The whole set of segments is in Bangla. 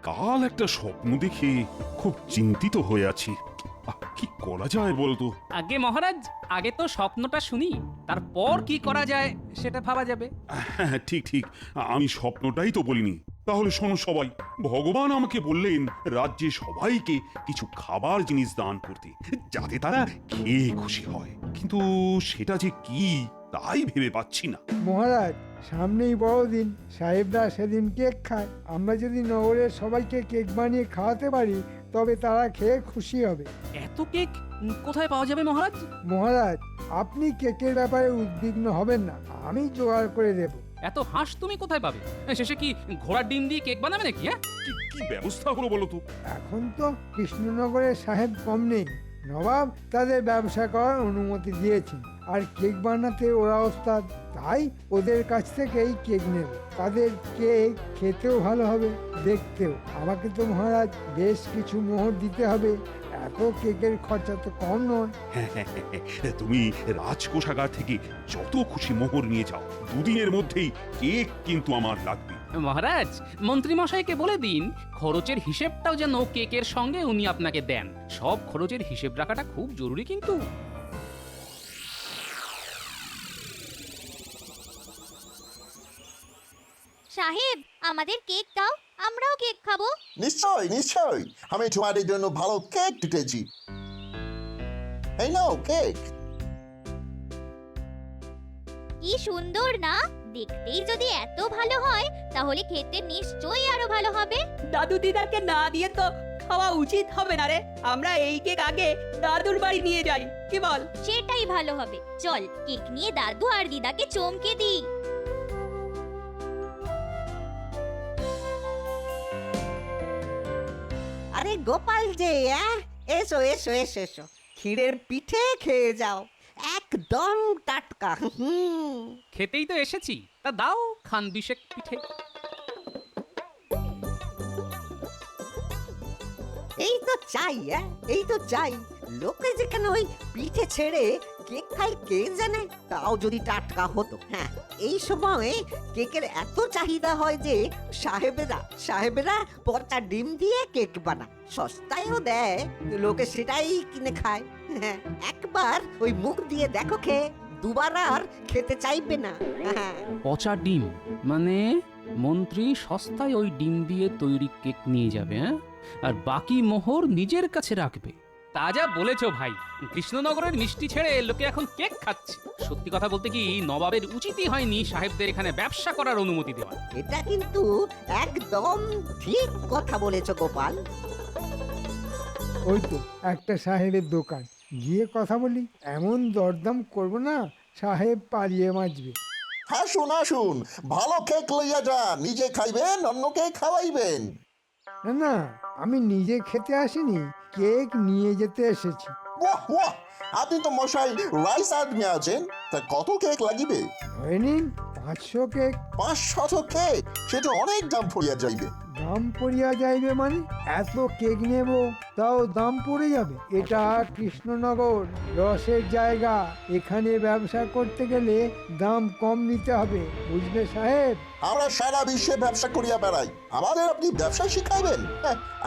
কাল একটা স্বপ্ন দেখে খুব চিন্তিত হয়ে আছি। কি করা যায় বলতো? আগে মহারাজ, আগে তো স্বপ্নটা শুনি, তারপর কি করা যায় সেটা ভাবা যাবে। হ্যাঁ, ঠিক ঠিক, আমি স্বপ্নটাই তো বলিনি। তাহলে শোনো সবাই, ভগবান আমাকে বললেন রাজ্যে সবাইকে কিছু খাবার জিনিস দান করতে, যাতে তারা খেয়ে খুশি হয়। কিন্তু সেটা যে কি তাই ভেবে পাচ্ছি না। মহারাজ, সামনেই বড়দিন, সাহেবরা সেদিন কেক খায়। আমরা যদি নগরের সবাইকে কেক বানিয়ে খাওয়াতে পারি তবে তারা খেয়ে খুশি হবে। এত কেক কোথায় পাওয়া যাবে মহারাজ? মহারাজ, আপনি কেকের ব্যাপারে উদ্বিগ্ন হবেন না, আমি জোগাড় করে দেব। এত হাঁস তুমি কোথায় পাবে? শেষে কি ঘোড়ার ডিম দিয়ে কেক বানাবে নাকি? হ্যাঁ, কি ব্যবস্থা হলো বলো তো? এখন তো কৃষ্ণনগরের সাহেব কম নেই, নবাব তাদের ব্যবসা করার অনুমতি দিয়েছেন, আর কেক বানাতে ওরা ওস্তাদ। তাই ওদের কাছ থেকেই কেক নেব। তাদের কেক খেতেও ভালো হবে, দেখতেও। আমাকে তো মহারাজ বেশ কিছু মোহর দিতে হবে, এত কেকের খরচা তো কম নয়। তুমি রাজকোষাগার থেকে যত খুশি মোহর নিয়ে যাও, দুদিনের মধ্যেই কেক কিন্তু আমার লাগবে। মহারাজ, মন্ত্রী মশাইকে বলে দিন খরচের হিসেবটাও যেন কেকের সঙ্গে উনি আপনাকে দেন। সব খরচের হিসেব রাখাটা খুব জরুরি কিন্তু। সাহেব, আমাদের কেক দাও, আমরাও কেক খাবো। নিশ্চয় নিশ্চয়, আমি তোমাদের জন্য ভালো কেক টুটেছি। এই নাও কেক। কি সুন্দর না? দেখতেই যদি এত ভালো হয় তাহলে খেতে নিশ্চয়ই আরো ভালো হবে। দাদু দিদাকে না দিয়ে তো খাওয়া উচিত হবে না রে। আমরা এই কেক আগে দাদুর বাড়ি নিয়ে যাই, কি বল? সেটাই ভালো হবে। চল কেক নিয়ে দাদু আর দিদাকে চমকে দিই। আরে গোপাল যে, এসো এসো এসো এসো, ক্ষীরের পিঠে খেয়ে যাও, একদম টাটকা। খেতেই তো এসেছি, তা দাও খান বিশেক পিঠে। এই তো চাই, এই তো চাই। লোকে যেখানে ওই পিঠে ছেড়ে কেক খাই কে জানে, তাও যদি টাটকা হতো। হ্যাঁ, এই সময় কেকের এত চাহিদা হয় যে সাহেবেরা পচা ডিম দিয়ে কেক বানায়, সস্তায়ও দেয়, লোকে সেটাই কিনে খায়। হ্যাঁ, একবার ওই মুখ দিয়ে দেখো খেয়ে, দুবার আর খেতে চাইবে না। হ্যাঁ, পচা ডিম মানে মন্ত্রী সস্তায় ওই ডিম দিয়ে তৈরি কেক নিয়ে যাবে, হ্যাঁ, আর বাকি মোহর নিজের কাছে রাখবে। তা যা বলেছো ভাই, কৃষ্ণনগরের মিষ্টি ছেড়ে লোকে এখন কেক খাচ্ছে। সত্যি কথা বলতে কি, নবাবের উচিতই হয়নি সাহেবদের এখানে ব্যবসা করার অনুমতি দেওয়া। এটা কিন্তু একদম ঠিক কথা বলেছো গোপাল। ওই তো একটা সাহেবের দোকান, গিয়ে কথা বলি। এমন দরদাম করবো না, সাহেব পালিয়ে বাঁচবে। আসুন আসুন, ভালো কেক লইয়া যান, নিজে খাইবেন অন্যকে খাওয়াইবেন। না না, আমি নিজে খেতে আসিনি, কেক নিয়ে যেতে এসেছি। বাহ বাহ, আপনি তো মশাই রাইস আদমি আছেন, তা কত কেক লাগিবে? ধরে নিন 500 কেক। 500 কেক, সেটা অনেক দাম পড়িয়া যাইবে। দাম পড়িয়া যাইবে মানে? এত কেক নেব তাও দাম পড়ে যাবে? এটা কৃষ্ণনগর, রসের জায়গা, এখানে ব্যবসা করতে গেলে দাম কম নিতে হবে, বুঝলে সাহেব? আমরা সারা বিশ্বে ব্যবসা করিয়া বেড়াই, আমাদের আপনি ব্যবসা শিখাইবেন?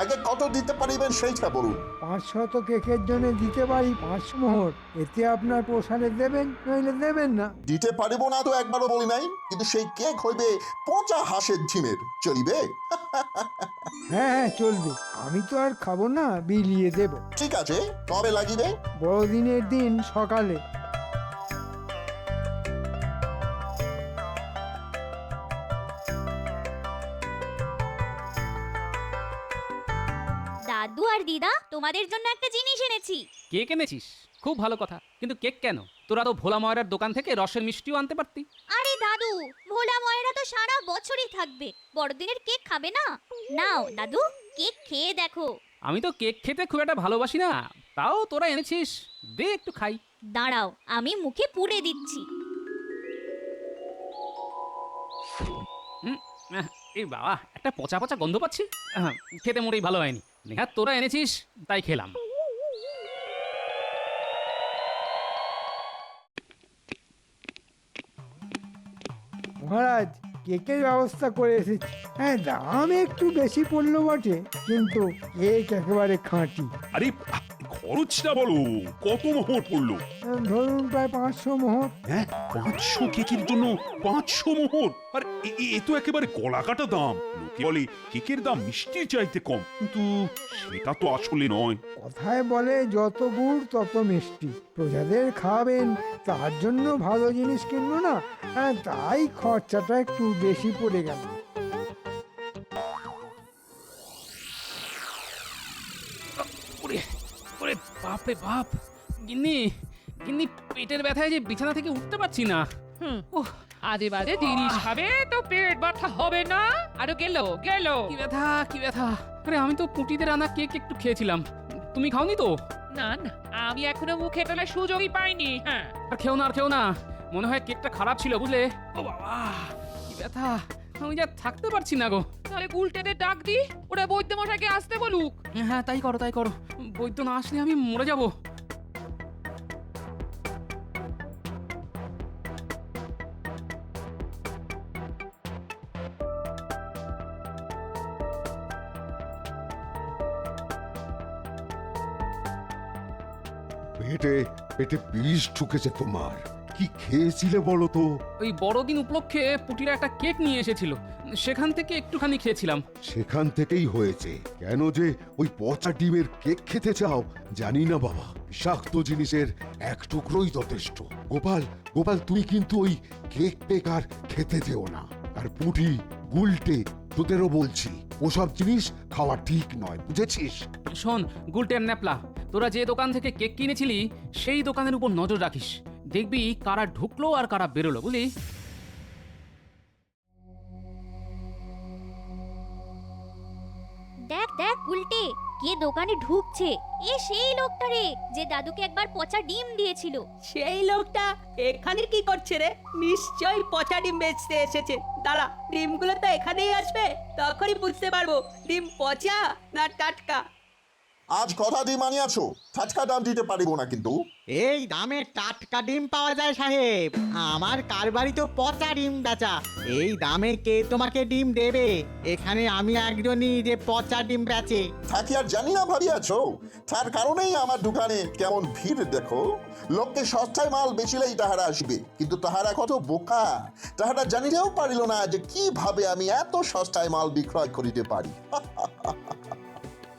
আগে কত দিতে পারিবেন সেইটা বলুন। 500 কেকের জন্য দিতে পারি 5 মোহর, এতে আপনার পোষালে দেবেন, নইলে দেবেন না। দিতে পারিব না তো একবারও বলি নাই, কিন্তু সেই কেক হইবে পচা হাঁসের ডিমের, চলিবে? হ্যাঁ হ্যাঁ, চলবে। আমি তো আর খাবো না, বিলিয়ে দেব। ঠিক আছে, কবে লাগিবে? বড়দিনের দিন সকালে। দাদু আর দিদা, তোমাদের জন্য একটা জিনিস এনেছি। কেক এনেছিস? খুব ভালো কথা, কিন্তু কেক কেন? তোরা তো ভোলা ময়রার দোকান থেকে রসের মিষ্টিও আনতে পারতি। আরে দাদু, ভোলা ময়রা তো সারা বছরই থাকবে, বড়দিনের কেক খাবে না? নাও দাদু, কেক খেয়ে দেখো। আমি তো কেক খেতে খুব একটা ভালোবাসি না, তাও তোরা এনেছিস, দে একটু খাই। দাঁড়াও, আমি মুখে পুড়ে দিচ্ছি। এই বাবা, একটা পচা পচা গন্ধ পাচ্ছি। খেতে মোটেই ভালো হয়নি। নেহাত তোরা এনেছিস তাই খেলাম। মহারাজ, কেকের ব্যবস্থা করে এসেছি। হ্যাঁ, দাম একটু বেশি পড়লো বটে, কিন্তু কেক একেবারে খাঁটি। আরে খরচটা বলো, কত মোহর পড়লো? ধরুন প্রায় 500 মোহর। হ্যাঁ, 500 কেকের জন্য 500 মোহর? আর এ তো একেবারে গলা কাটা দাম। লোকে বলে কেকের দাম মিষ্টির চাইতে কম, কিন্তু সেটা তো আসলে নয়। কথায় বলে যত গুড় তত মিষ্টি। প্রজাদের খাওয়াবেন, তার জন্য ভালো জিনিস কিনবো না? হ্যাঁ, তাই খরচাটা একটু বেশি পড়ে গেল। ওরে ওরে বাপ রে বাপ, গিন্নি গিন্নি পেটের ব্যথায় যে বিছানা থেকে উঠতে পারছি না। ওহ, আজে বাজে জিনিস খাবে তো পেট ব্যথা হবে না? আরো গেল গেল। কি ব্যথা কি ব্যথা! আরে আমি তো পুটিদের আনা কেক একটু খেয়েছিলাম, তুমি খাওনি তো? না না, আমি এখনো মুখে তোলার সুযোগই পাইনি। হ্যাঁ, আর খেও না আর খেও না, মনে হয় কেকটা খারাপ ছিল বুঝলে। ও বাবা, কি ব্যথা! আমি যা থাকতে পারছি না গো। তাহলে গুলটেদের ডাক দি, ওরা বৈদ্য মশাইকে আসতে বলুক। হ্যাঁ তাই করো তাই করো, বৈদ্য না আসলে আমি মরে যাব। পেটে পেটে বিষ ঢুকেছে তোমার। কি খেয়েছিলে বলো তো? ওই বড়দিন উপলক্ষে পুটিরা একটা কেক নিয়ে এসেছিল, সেখান থেকে একটুখানি খেয়েছিলাম। সেখান থেকেই হয়েছে। কেন যে ওই পচা ডিমের কেক খেতে চাও জানি না বাবা। বিষাক্ত জিনিসের এক টুকরোই যথেষ্ট। গোপাল গোপাল, তুমি কিন্তু ওই কেক পেক আর খেতে যেও না। আর পুটি গুলটে তোদেরও বলছি, ওসব জিনিস খাওয়া ঠিক নয়, বুঝেছিস? শোন গুলটেন ন্যাপলা, তোরা যে দোকান থেকে কেক কিনেছিলি সেই দোকানের উপর নজর রাখিস। দেখবি কারা ঢুকলো আর কারা বেরোলো, বুঝলি? দেখ দেখ উল্টে, কে দোকানে ঢুকছে। এ সেই লোকটা রে, যে দাদুকে একবার পচা ডিম দিয়েছিল। সেই লোকটা এখানে কি করছে রে? নিশ্চয়ই পচা ডিম বেচতে এসেছে। দাঁড়া, ডিমগুলো তো এখানেই আসবে, তখনই বুঝতে পারবো ডিম পচা না টাটকা। আজ কথা দিয়ে মানিয়াছো, টাটকা দাম দিতে পারিব না কিন্তু। এই দামে টাটকা ডিম পাওয়া যায় সাহেব? আমার কারবারি তো পচা ডিম বেচা। এই দামে কে তোমাকে ডিম দেবে? এখানে আমি একজনই যে পচা ডিম বেচে। থাকি আর জানি না ভাবিয়াছো, তার কারণেই আমার দোকানে কেমন ভিড় দেখো। লোককে সস্তায় মাল বেচিলেই তাহারা আসবে, কিন্তু তাহারা কত বোকা। তাহারা জানিতেও পারিল না যে কিভাবে আমি এত সস্তায় মাল বিক্রয় করিতে পারি।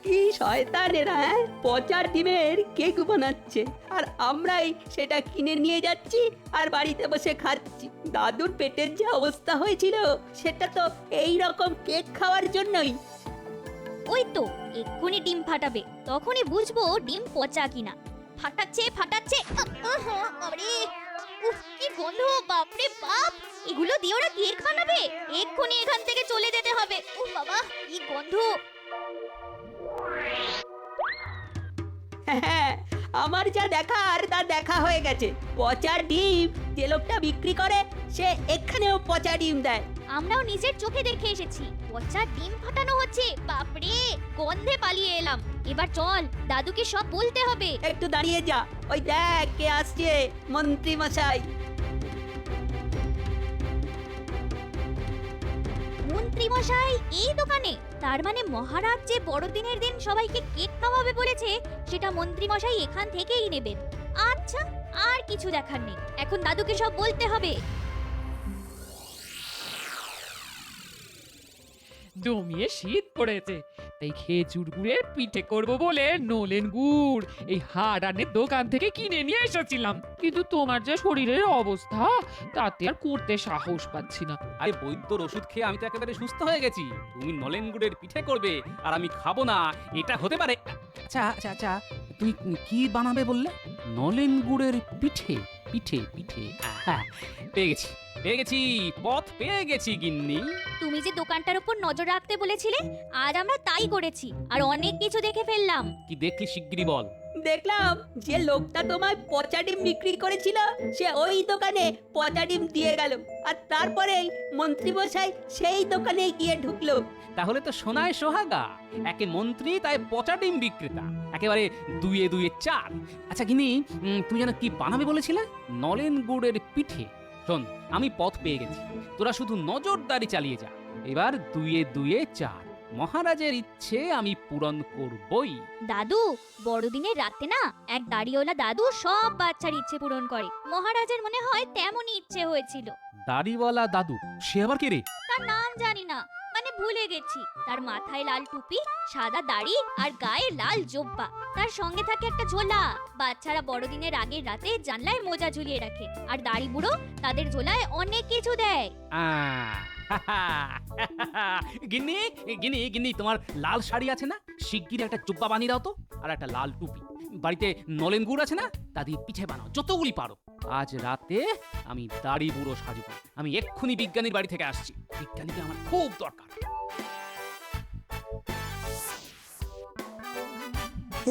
কি শয়তানেরা, হ্যাঁ? পচা ডিমের কেক বানাচ্ছে আর আমরাই সেটা কিনে নিয়ে যাচ্ছি আর বাড়িতে বসে খাচ্ছি। দাদুর পেটের যে অবস্থা হয়েছিল সেটা তো এই রকম কেক খাওয়ার জন্যই। ওই তো এক্ষুনি ডিম ফাটাবে, তখনই বুঝবো ডিম পচা কিনা। ফাটাচ্ছে ফাটাচ্ছে, আরে উফ, কি গন্ধ! বাপরে বাপ, এগুলো দিয়ে ওরা কেক বানাবে? এক্ষুনি এখান থেকে চলে যেতে হবে। উফ বাবা, কি গন্ধ! হ্যাঁ, আমার যা দেখার তা দেখা হয়ে গেছে। পচা ডিম যে লোকটা বিক্রি করে সে এখানেও পচা ডিম দেয়। আমরাও নিজের চোখে দেখে এসেছি, পচা ডিম ফাটানো হচ্ছে। বাপরে, গন্ধে পালিয়ে এলাম। এবার চল, দাদুকে সব বলতে হবে। একটু দাঁড়িয়ে যা, ওই দেখ কে আসছে, মন্ত্রী মশাই। মন্ত্রী মশাই এই দোকানে? তার মানে মহারাজ যে বড়দিনের দিন সবাইকে কেক খাওয়াবে বলেছে, সেটা মন্ত্রী মশাই এখান থেকেই নেবেন। আচ্ছা, আর কিছু দেখার নেই, এখন দাদুকে সব বলতে হবে। জমিয়ে শীত পড়েছে, তাই খেজুর গুড়ের পিঠে করব বলে নলেন গুড় এই হারানের দোকান থেকে কিনে নিয়ে এসেছিলাম। কিন্তু তোমার যে শরীরের অবস্থা, তাতে আর করতে সাহস পাচ্ছি না। আরে বৈদ্যর ওষুধ খেয়ে আমি তো একেবারে সুস্থ হয়ে গেছি। তুমি নলেন গুড়ের পিঠে করবে আর আমি খাবো না, এটা হতে পারে? আচ্ছা আচ্ছা আচ্ছা, তুমি কি বানাবে বললে? নলেন গুড়ের পিঠে? পিঠে পিঠে, হ্যাঁ, পেয়ে গেছি, পথ পেয়ে গেছি গিন্নি। তুমি যে দোকানটার উপর নজর রাখতে বলেছিলে, আজ আমরা তাই করেছি, আর অনেক কিছু দেখে ফেললাম। কি দেখলি শিগগিরই বল। দেখলাম যে লোকটা তোমায় পচা ডিম বিক্রি করেছিল সে ওই দোকানে পচা ডিম দিয়ে গেল, আর তারপরেই মন্ত্রী মশাই সেই দোকানে গিয়ে ঢুকলো। তাহলে তো সোনায় সোহাগা, একে মন্ত্রী তাই পচা ডিম বিক্রেতা, একেবারে দুয়ে দুয়ে চার। আচ্ছা গিনি, তুমি যেন কি বানাবে বলেছিলে? নলেন গুড়ের পিঠে, শোন, আমি পথ পেয়ে গেছি, তোরা শুধু নজরদারি চালিয়ে যা। এবার 2-2 4, মহারাজের ইচ্ছে আমি পূরণ করবই। দাদু, বড়দিনের রাতে না এক দাড়িওয়ালা দাদু সব বাচ্চার ইচ্ছে পূরণ করে। মহারাজের মনে হয় তেমনই ইচ্ছে হয়েছিল। দাড়িওয়ালা দাদু? সে আবার কে রে? তার নাম জানি না, মানে ভুলে গেছি। তার মাথায় লাল টুপি, সাদা দাড়ি আর গায়ে লাল জোব্বা। তার সঙ্গে থাকে একটা ঝোলা। বাচ্চারা বড়দিনের আগের রাতে জানলায় মোজা ঝুলিয়ে রাখে, আর দাড়ি বুড়ো তাদের ঝোলায় অনেক কিছু দেয়। গিন্নি গিন্নি গিন্নি, তোমার লাল শাড়ি আছে না? শিগগির একটা জুব্বা বানিয়ে দাও তো, আর একটা লাল টুপি। বাড়িতে নলেন গুড় আছে না? তা দিয়ে পিঠে বানাও যতগুলি পারো। আজ রাতে আমি দাড়ি বুড়ো সাজবো। আমি এক্ষুনি বিজ্ঞানীর বাড়ি থেকে আসছি, বিজ্ঞানীকে আমার খুব দরকার।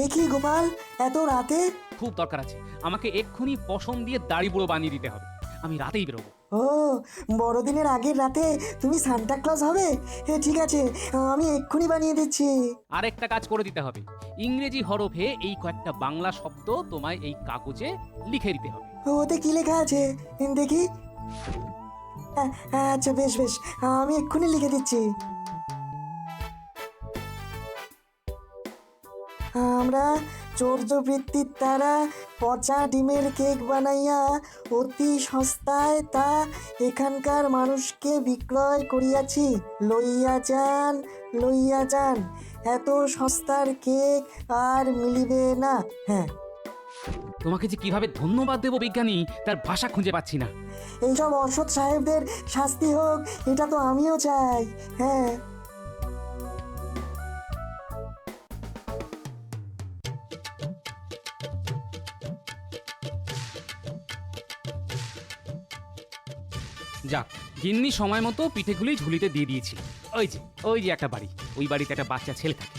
এ কি গোপাল, এত রাতে? খুব দরকার আছে, আমাকে এক্ষুনি পশম দিয়ে দাড়ি বুড়ো বানিয়ে দিতে হবে। আমি রাতেই বেরোবো। ও, বড়দিনের আগের রাতে তুমি সান্টা ক্লজ হবে? ঠিক আছে, আমি এক্ষুনি বানিয়ে দিচ্ছি। আরেকটা কাজ করে দিতে হবে, ইংরেজি হরফে এই কয়েকটা বাংলা শব্দ তোমায় এই কাগজে লিখে দিতে হবে। ওতে কি লেখা আছে দেখি? আচ্ছা, বেশ বেশ, আমি এক্ষুনি লিখে দিচ্ছি। আমরা চৌর্যবৃত্তির দ্বারা পচা ডিমের কেক বানাইয়া অতি সস্তায় তা এখানকার মানুষকে বিক্রয় করিয়াছি। লইয়া যান, লইয়া যান, এত সস্তার কেক আর মিলিবে না। হ্যাঁ, তোমাকে যে কিভাবে ধন্যবাদ দেবো বিজ্ঞানী, তার ভাষা খুঁজে পাচ্ছি না। এইসব অসৎ সাহেবদের শাস্তি হোক, এটা তো আমিও চাই। হ্যাঁ, যাক, গিন্নি সময় মতো পিঠেগুলি ঝুলিতে দিয়ে দিয়েছি। ওই যে একটা বাড়ি, ওই বাড়িতে একটা বাচ্চা ছেলে থাকে।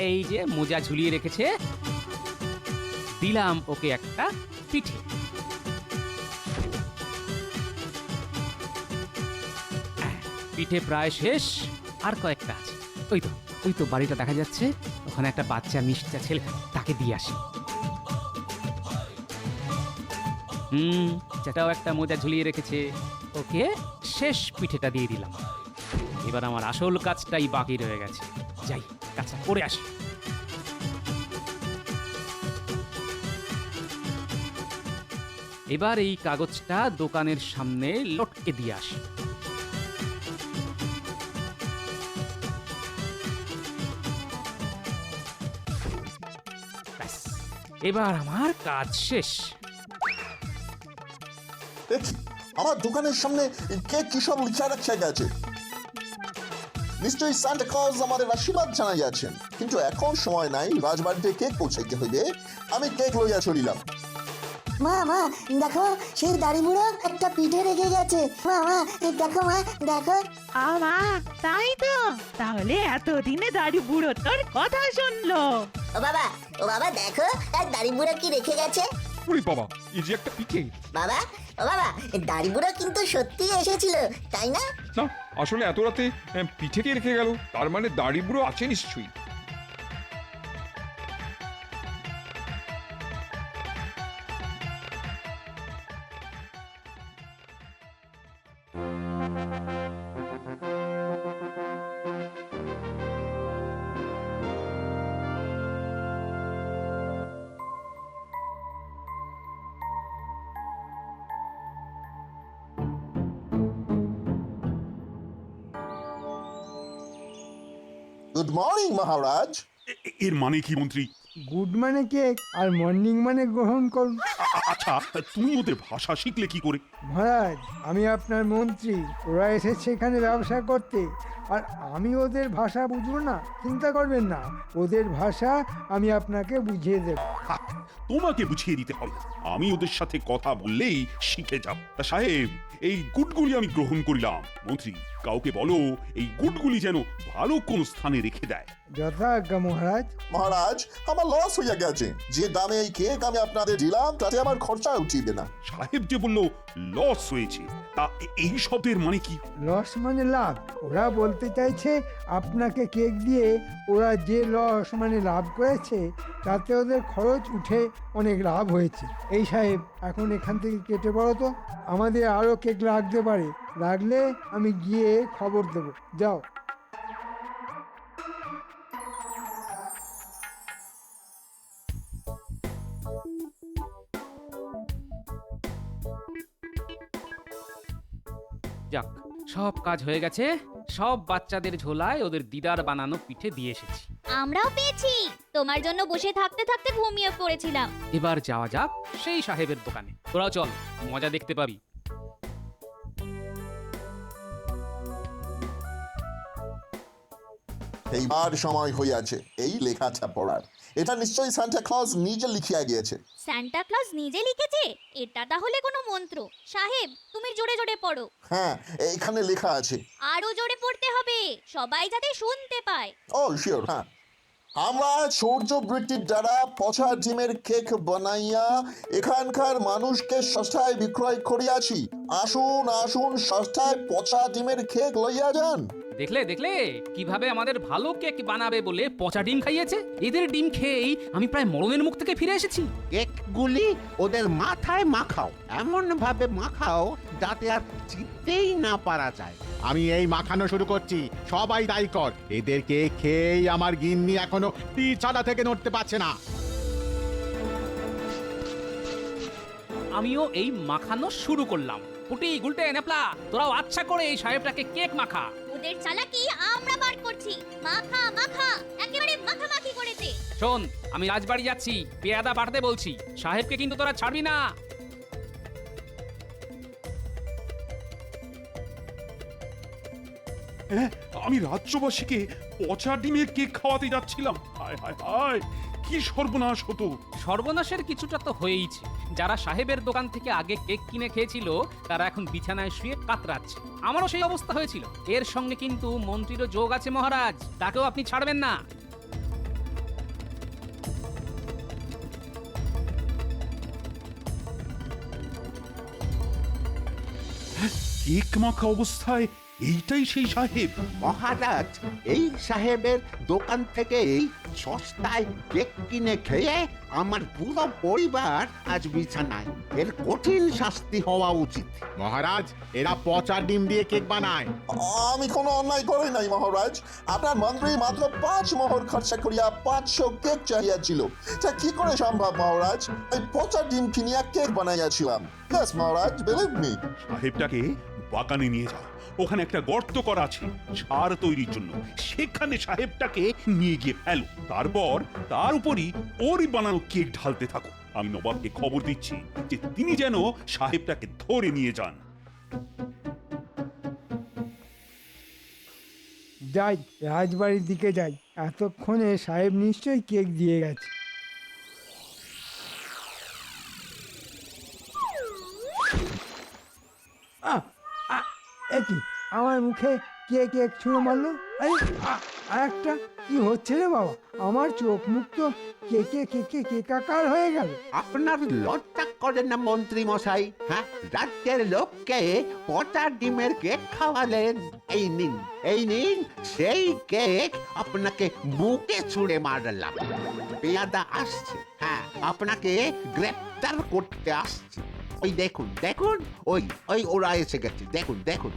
এই যে মোজা ঝুলিয়ে রেখেছে, দিলাম ওকে একটা পিঠে। পিঠে প্রায় শেষ, আর কয়েকটা আছে। ওই তো বাড়িটা দেখা যাচ্ছে, ওখানে একটা বাচ্চা মিষ্টি ছেলে থাকে, তাকে দিয়ে আসি। সেটাও একটা মোজা ঝুলিয়ে রেখেছে, ওকে শেষ পিঠেটা দিয়ে দিলাম। এবার আমার আসল কাজটাই বাকি রয়ে গেছে, যাই কাজটা করে আসি। এবার এই কাগজটা দোকানের সামনে লটকে দিয়ে আসি। ব্যাস, এবার আমার কাজ শেষ। আমার দোকানের সামনে কে কি সব লিখে রাখা গেছে? নিশ্চয়ই সান্টা ক্লজ আমাদের আশীর্বাদ জানাই আছেন, কিন্তু এখন সময় নাই, রাজবাড়িতে কেক পৌঁছাইতে হইবে। আমি কেক লইয়া চলিলাম। মা মা দেখো, সেই দাড়ি বুড়ো একটা পিঠে রেখে গেছে। মা মা দেখো, মা দেখো। আমা, তাই তো, তাহলে এতদিনে দাড়ি বুড়ো তোর কথা শুনলো। ও বাবা দেখো, এক দাড়ি বুড়ো কি রেখে গেছে। ওরে বাবা, এই যে একটা পিঠে। বাবা, ও বাবা, দাড়ি বুড়ো কিন্তু সত্যিই এসেছিল, তাই না? না, আসলে এত রাতে পিঠে কে রেখে গেল? তার মানে দাড়ি বুড়ো আছে নিশ্চয়ই। গুড মর্নিং মহারাজ। এর মানে কি মন্ত্রী? গুড মানে কেক আর মর্নিং মানে গ্রহণ করুন। আচ্ছা, তুমি ওদের ভাষা শিখলে কি করে? মহারাজ, আমি আপনার মন্ত্রী, ওরা এসেছে এখানে ব্যবসা করতে, আর আমি ওদের ভাষা বুঝবো না? চিন্তা করবেন না, ওদের ভাষা আমি আপনাকে বুঝিয়ে দেব। তোমাকে বুঝিয়ে দিতে হবে, আমি ওদের সাথে কথা বললেই শিখে যাব। তা সাহেব, এই গুড়গুলি আমি গ্রহণ করিলাম। মন্ত্রী, কাউকে বলো এই গুড়গুলি যেন ভালো কোন স্থানে রেখে দেয়। যথাজ্ঞা মহারাজ। মহারাজ, আমার লস হইয়া গেছে। যে দামে এই কেক আমি আপনাদের দিলাম, তাতে আমার খরচা উঠিবে না। সাহেব যে বললো লস হয়েছে, তা এই শব্দের মানে কি? লস মানে লাভ। ওরা বলতে বলতে চাইছে আপনাকে কেক দিয়ে ওরা যে লস মানে লাভ করেছে তাতে ওদের খরচ উঠে অনেক লাভ হয়েছে। এই সাহেব এখন এখান থেকে কেটে পড়ো তো, আমাদের আরও কেক লাগতে পারে, লাগলে আমি গিয়ে খবর দেবো, যাও। যাক, সব কাজ হয়ে গেছে। সব বাচ্চাদের ঝোলায় ওদের দিদার বানানো পিঠে দিয়ে এসেছি। আমরাও পেয়েছি, তোমার জন্য বসে থাকতে থাকতে ঘুমিয়ে পড়েছিলাম। এবার যাওয়া যাক সেই সাহেবের দোকানে। তোরাও চল, মজা দেখতে পাবি। এইবার সময় হইয়াছে এই লেখাটা পড়ার। এটা নিশ্চয়ই সান্টা ক্লজ নিজে লিখিয়া গিয়েছে। সান্টা ক্লজ নিজে লিখেছে? এটা তাহলে কোনো মন্ত্র। সাহেব, তুমি জোরে জোরে পড়ো। হ্যাঁ, এইখানে লেখা আছে। আরো জোরে পড়তে হবে, সবাই যাতে শুনতে পায়। ও শিওর, হ্যাঁ। আমরা সূর্য বৃত্তির দ্বারা পচা ডিমের কেক বানাইয়া এখানকার মানুষকে সস্তায় বিক্রয় করিয়াছি। আসুন আসুন, সস্তায় পচা ডিমের কেক লইয়া যান। দেখলে দেখলে কিভাবে আমাদের ভালো কেক বানাবে বলে পচা ডিম খাইয়েছে। এদের ডিম খেয়েই আমি প্রায় মরণের মুখ থেকে ফিরে এসেছি। কেকগুলি ওদের মাথায় মাখাও, এমন ভাবে মাখাও যাতে আর চিনতেই না পারা যায়। আমি এই মাখানো শুরু করছি, সবাই দায়ী কর। এদেরকে খেয়েই আমার গিন্নি এখনো ছাদা থেকে নড়তে পারছে না। আমিও এই মাখানো শুরু করলাম। পুটি, গুলটে, নেপলা, তোরাও আচ্ছা করে এই সাহেবটাকে কেক মাখা। ওদের চালাকি আমরা বার করছি। মাখা মাখা, একেবারে মাখামাখি করেছে। শোন, আমি রাজবাড়ি যাচ্ছি, পেয়াদা বাড়তে বলছি। সাহেবকে কিন্তু তোরা ছাড়বি না। হ্যাঁ, আমি রাজ্যবাসীকে পচা ডিমের কেক খাওয়াতে যাচ্ছিলাম। হায় হায় হায়, কি সর্বনাশ হতো। সর্বনাশের কিছুটা তো হয়েইছে। যারা সাহেবের দোকান থেকে আগে কেক কিনে খেয়েছিল তারা এখন বিছানায় শুয়ে কাতরাচ্ছে। আমারও সেই অবস্থা হয়েছিল। এর সঙ্গে কিন্তু মন্ত্রীরও যোগ আছে মহারাজ, তাকেও আপনি ছাড়বেন না। কেক মাখা অবস্থায় এইটাই সেই সাহেব? মহারাজ, এই সাহেবের দোকান থেকেই সস্তায় কেক কিনে খেয়ে আমার পুরো পরিবার আজ বিছানায়। এর কঠিন শাস্তি হওয়া উচিত। মহারাজ, এরা পচা ডিম দিয়ে কেক বানায়। আমি কোনো অন্যায় করি নাই মহারাজ। আপনার মন্ত্রী মাত্র 5 মোহর খরচা করিয়া 500 কেক চাহিয়াছিল। তা কি করে সম্ভব মহারাজ? এই পচা ডিম কিনিয়া কেক বানাইয়াছিলাম। Yes, মহারাজ, believe me. সাহেবটাকে বাগানে নিয়ে যাও, ওখানে একটা গর্ত করা আছে সার তৈরির জন্য। সেখানে সাহেবটাকে নিয়ে গিয়ে ফেলো। তারপর তার উপরই ওরই বানানো কেক ঢালতে থাকো। আমি নবাবকে খবর দিচ্ছি যে তিনি যেন সাহেবটাকে ধরে নিয়ে যান। যাই, রাজবাড়ির দিকে যাই। এতক্ষণে সাহেব নিশ্চয়ই কেক দিয়ে গেছে। একই আমার মুখে কে কেক ছুঁড়ে মারলো? একটা কি হচ্ছে রে বাবা? আমার চোখ মুখ তো কেকে কেকে কেকাকার হয়ে গেল। আপনার লজ্জা করে না মন্ত্রী মশাই? হ্যাঁ, রাজ্যের লোককে পচা ডিমের কেক খাওয়ালেন। এই নিন সেই কেক আপনাকে মুখে ছুঁড়ে মারলাম। পেয়াদা আসছে, হ্যাঁ, আপনাকে গ্রেপ্তার করতে আসছে। ওই দেখুন দেখুন, ওই ওরা এসে গেছে, দেখুন দেখুন।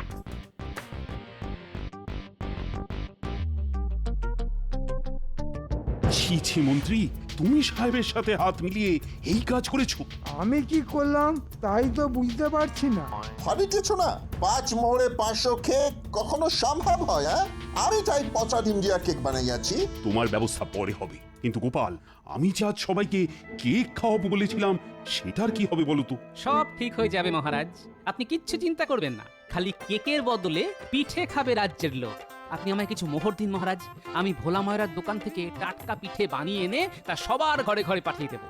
ছি ছি মন্ত্রী, তুমি সাহেবের সাথে হাত মিলিয়ে এই কাজ করেছো? আমি কি করলাম তাই তো বুঝতে পারছি না। ভাবিতেছ না 5 মোহরে 500 কেক কখনো সম্ভব হয়? হ্যাঁ, আমি তাই পচা ডিম দিয়া কেক বানাইয়াছি। তোমার ব্যবস্থা পরে হবে, কিন্তু গোপাল, আমি যে আজ সবাইকে কেক খাওয়াবো বলেছিলাম সেটার কি হবে বলো তো? সব ঠিক হয়ে যাবে মহারাজ, আপনি কিচ্ছু চিন্তা করবেন না। খালি কেকের বদলে পিঠে খাবে রাজ্যের লোক। আপনি আমায় কিছু মোহর দিন মহারাজ, আমি ভোলা ময়রার দোকান থেকে টাটকা পিঠে বানিয়ে এনে তা সবার ঘরে ঘরে পাঠিয়ে দেব।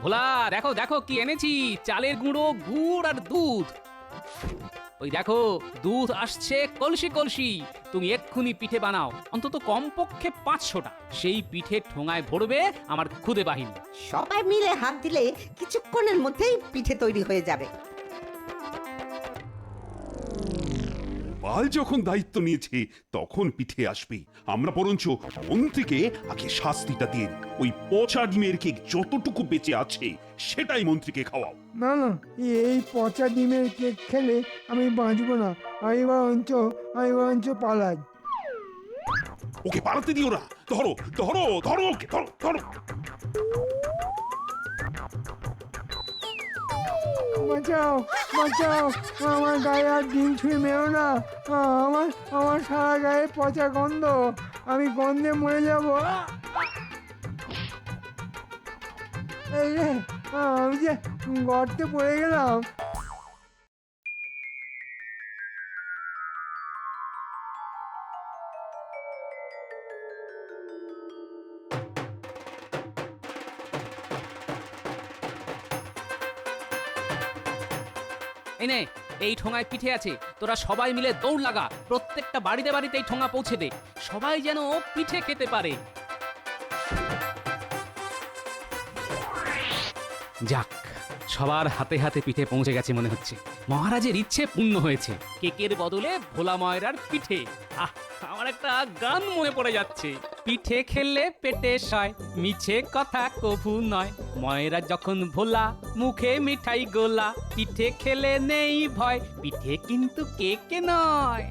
ভোলা, দেখো দেখো কি এনেছি, চালের গুঁড়ো, গুড় আর দুধ। ওই দেখো দুধ আসছে কলসি কলসি, তুমি এক্ষুনি পিঠে বানাও, অন্তত কমপক্ষে 500টা। সেই পিঠে ঠোঙায় ভরবে আমার খুদে বাহিনী। সবাই মিলে হাত দিলে কিছুক্ষণের মধ্যেই পিঠে তৈরি হয়ে যাবে। গোপাল যখন দায়িত্ব নিয়েছে তখন পিঠে আসবে। আমরা বরঞ্চ মন্ত্রীকে আগে শাস্তিটা দিয়ে দিই। ওই পচা ডিমের কেক যতটুকু বেঁচে আছে সেটাই মন্ত্রীকে খাওয়াও। না না, এই পচা ডিমের কেক খেলে আমি বাঁচবো না। আমি বরঞ্চ পালাই। ওকে পালাতে দিও না। ধরো ধরো ধরো ওকে, ধরো ধরো। বাঁচাও বাঁচাও, আমার গায়ে আর ডিম ছুঁয়ে মেরো না। আমার সারা গায়ে পচা গন্ধ, আমি গন্ধে মরে যাব। এই রে, আমি যে গর্তে পড়ে গেলাম। এই নে, এই ঠোঙায় পিঠে আছে, তোরা সবাই মিলে দৌড় লাগা, প্রত্যেকটা বাড়িতে বাড়িতে এই ঠোঙা পৌঁছে দে, সবাই যেন পিঠে খেতে পারে। যাক, সবার হাতে হাতে পিঠে পৌঁছে গেছে মনে হচ্ছে। মহারাজের ইচ্ছে পূর্ণ হয়েছে। কেকের বদলে ভোলা ময়রার পিঠে। আহ, আমার একটা গান মনে পড়ে যাচ্ছে। পিঠে খেলে পেটে সয়, মিছে কথা কভু নয়, ময়রা যখন ভোলা, মুখে মিঠাই গোলা, পিঠে খেলে নেই ভয়, পিঠে কিন্তু কেক নয়।